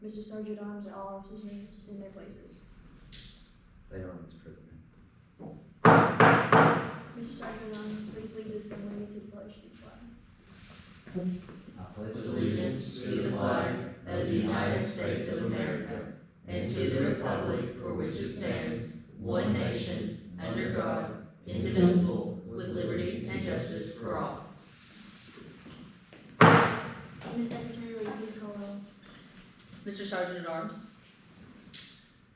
Mr. Sergeant at Arms, and all officers' names in their places. They are, Mr. President. Mr. Sergeant at Arms, please lead the assembly to pledge the flag. I pledge Allegiance to the flag of the United States of America and to the republic for which it stands, one nation, under God, indivisible, with liberty and justice for all. Ms. Secretary, will you please call roll? Mr. Sergeant at Arms.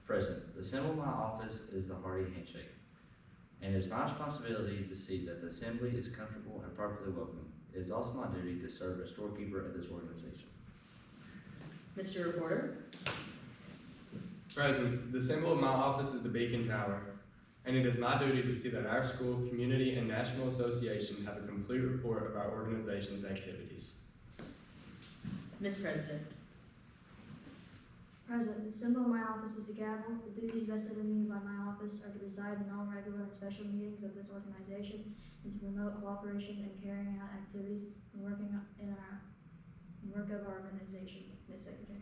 President, the symbol of my office is the hearty handshake, and it is my responsibility to see that the assembly is comfortable and properly welcome. It is also my duty to serve as storekeeper of this organization. Mr. Reporter. President, the symbol of my office is the Beacon Tower, and it is my duty to see that our school, community, and national association have a complete report of our organization's activities. Ms. President. President, the symbol of my office is the gavel. The duties vested in me by my office are to preside in all regular and special meetings of this organization and to promote cooperation in carrying out activities and work of our organization. Ms. Secretary.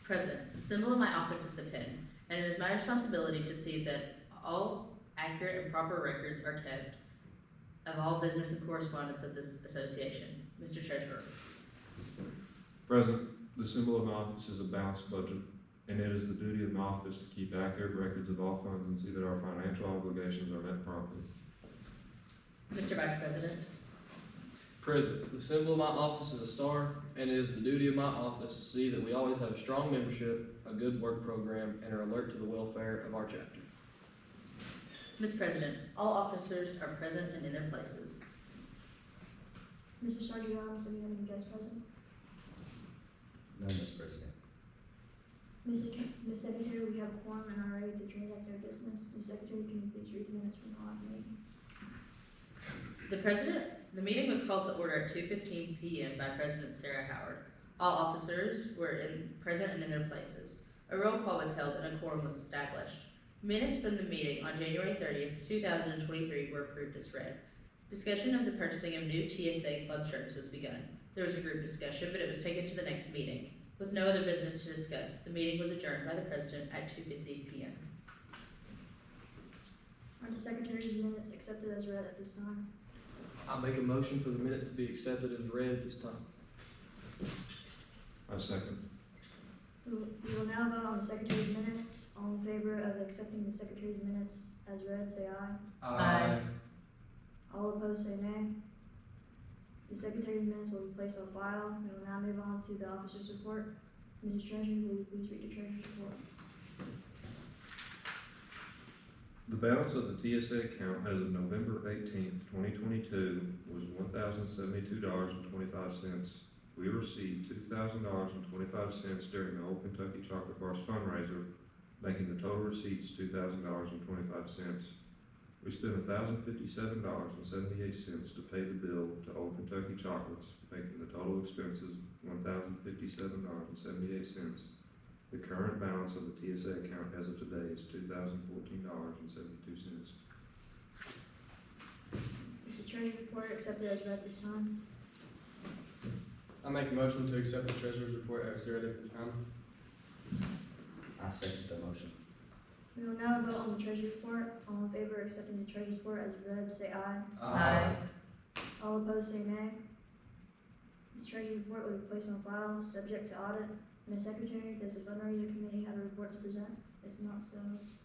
President, the symbol of my office is the pen, and it is my responsibility to see that all accurate and proper records are kept of all business and correspondence of this association. Mr. Treasurer. President, the symbol of my office is a balanced budget, and it is the duty of my office to keep accurate records of all funds and see that our financial obligations are met properly. Mr. Vice President. President, the symbol of my office is a star, and it is the duty of my office to see that we always have a strong membership, a good work program, and are alert to the welfare of our chapter. Ms. President, all officers are present and in their places. Mr. Sergeant at Arms, do we have any guests present? No, Mr. President. Ms. Secretary, we have a quorum and are ready to transact our business. Ms. Secretary, can you please read the minutes from the last meeting? The meeting was called to order at 2:15 p.m. by President Sarah Howard. All officers were present and in their places. A roll call was held and a quorum was established. Minutes from the meeting on January 30th, 2023 were approved as read. Discussion of the purchasing of new TSA club shirts was begun. There was a group discussion, but it was taken to the next meeting. With no other business to discuss, the meeting was adjourned by the President at 2:50 p.m. Are the Secretary's minutes accepted as read at this time? I make a motion for the minutes to be accepted as read at this time. I second. We will now vote on the Secretary's minutes. All in favor of accepting the Secretary's minutes as read, say aye. Aye. All opposed, say nay. The Secretary's minutes will be placed on file. We will now move on to the officer's report. Mrs. Treasurer, will you please read the Treasurer's report? The balance of the TSA account as of November 18th, 2022 was $1,072.25. We received $2,000.25 during the Old Kentucky Chocolate Bars fundraiser, making the total receipts $2,000.25. We spent $1,057.78 to pay the bill to Old Kentucky Chocolates, making the total expenses $1,057.78. The current balance of the TSA account as of today is $2,014.72. Is the Treasurer's report accepted as read this time? I make a motion to accept the Treasurer's report as read at this time. I second the motion. We will now vote on the Treasurer's report. All in favor of accepting the Treasurer's report as read, say aye. Aye. All opposed, say nay. This Treasurer's report will be placed on file, subject to audit. Ms. Secretary, does the fundraiser committee have a report to present? If not so,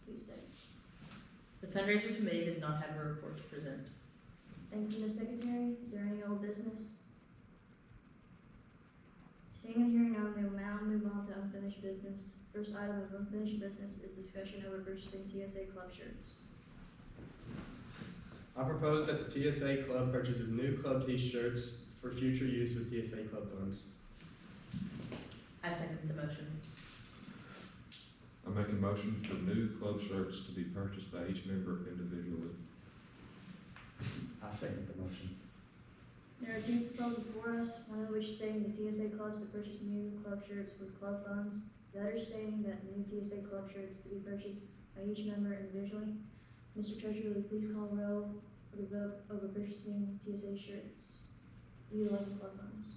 please state. The fundraiser committee does not have a report to present. Thank you, Ms. Secretary. Is there any old business? Seeing and hearing none, we will now move on to unfinished business. First item of unfinished business is discussion over purchasing TSA club shirts. I propose that the TSA Club purchases new club t-shirts for future use with TSA Club funds. I second the motion. I make a motion for new club shirts to be purchased by each member individually. I second the motion. There are two proposals before us, one of which stating the TSA clubs to purchase new club shirts with club funds, the other stating that new TSA club shirts to be purchased by each member individually. Mr. Treasurer, will you please call roll for the vote over purchasing TSA shirts utilizing club funds?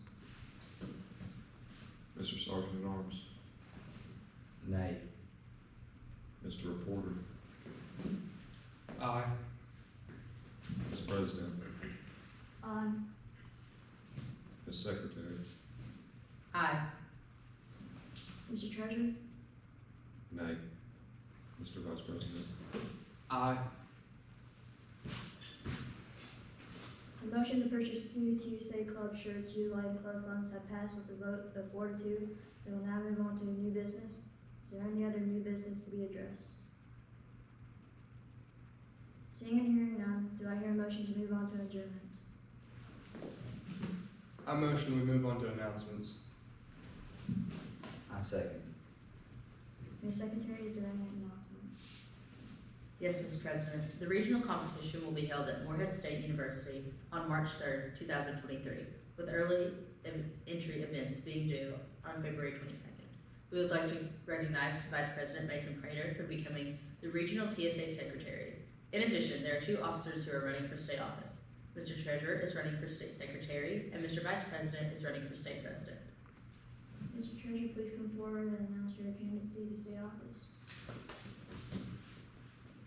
Mr. Sergeant at Arms. Nay. Mr. Reporter, Aye. Ms. President, Aye. Ms. Secretary, Aye. Mr. Treasurer? nay. Mr. Vice President, Aye. A motion to purchase new TSA club shirts utilizing club funds have passed with a vote of 4-2. We will now move on to new business. Is there any other new business to be addressed? Seeing and hearing none, do I hear a motion to move on to adjournment? I motion we move on to announcements. I second. Ms. Secretary, is there any announcements? Yes, Mr. President. The regional competition will be held at Morehead State University on March 3rd, 2023, with early entry events being due on February 22nd. We would like to recognize Vice President Mason Prater for becoming the Regional TSA Secretary. In addition, there are 2 officers who are running for state office. Mr. Treasurer is running for State Secretary, and Mr. Vice President is running for State President. Mr. Treasurer, please come forward and announce your candidacy to state office.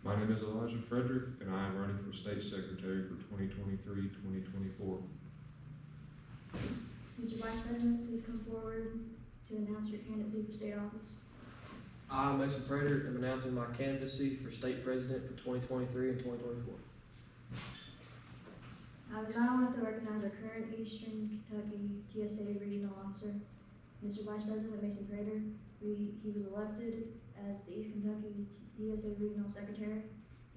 my name is Elijah Frederick, and I am running for State Secretary for 2023-2024. Mr. Vice President, please come forward to announce your candidacy for state office. I, Mason Prater, am announcing my candidacy for state president for 2023 and 2024. I would now like to recognize our current Eastern Kentucky TSA regional officer, Mr. Vice President Mason Prater. He was elected as the East Kentucky TSA regional secretary.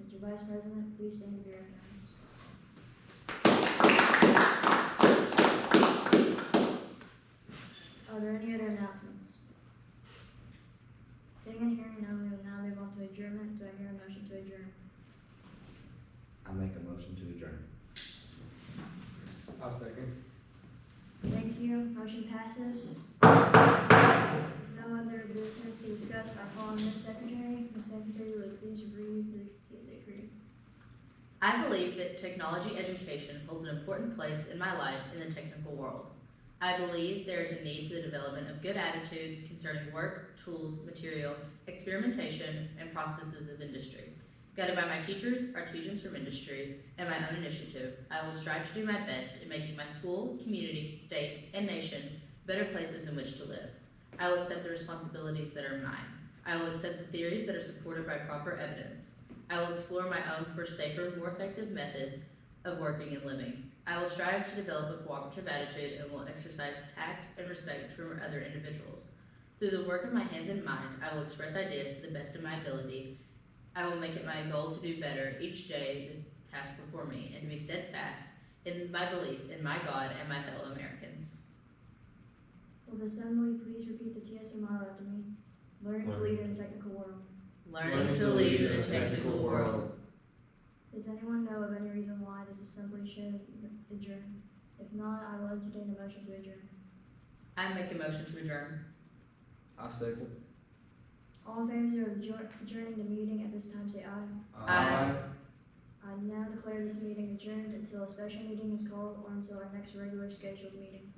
Mr. Vice President, please stand to be recognized. Are there any other announcements? Seeing and hearing none, we will now move on to adjournment. Do I hear a motion to adjourn? I make a motion to adjourn. I'll second. Thank you. Motion passes. No other business to discuss. I call on Ms. Secretary. Ms. Secretary, will you please read the TSA creed? I believe that technology education holds an important place in my life in the technical world. I believe there is a need for the development of good attitudes concerning work, tools, material, experimentation, and processes of industry. Guided by my teachers, artisans from industry, and my own initiative, I will strive to do my best in making my school, community, state, and nation better places in which to live. I will accept the responsibilities that are mine. I will accept the theories that are supported by proper evidence. I will explore my own for safer, more effective methods of working and living. I will strive to develop a cooperative attitude and will exercise tact and respect for other individuals. Through the work of my hands and mind, I will express ideas to the best of my ability. I will make it my goal to do better each day the task before me, and to be steadfast in my belief in my God and my fellow Americans. Will the assembly please repeat the TSA motto after me? Learning to lead in a technical world. Learning to lead in a technical world. Does anyone know of any reason why this assembly should adjourn? If not, I will entertain a motion to adjourn. I make a motion to adjourn. I second. All in favor of adjourning the meeting at this time, say aye. Aye. I now declare this meeting adjourned until a special meeting is called or until our next regular scheduled meeting.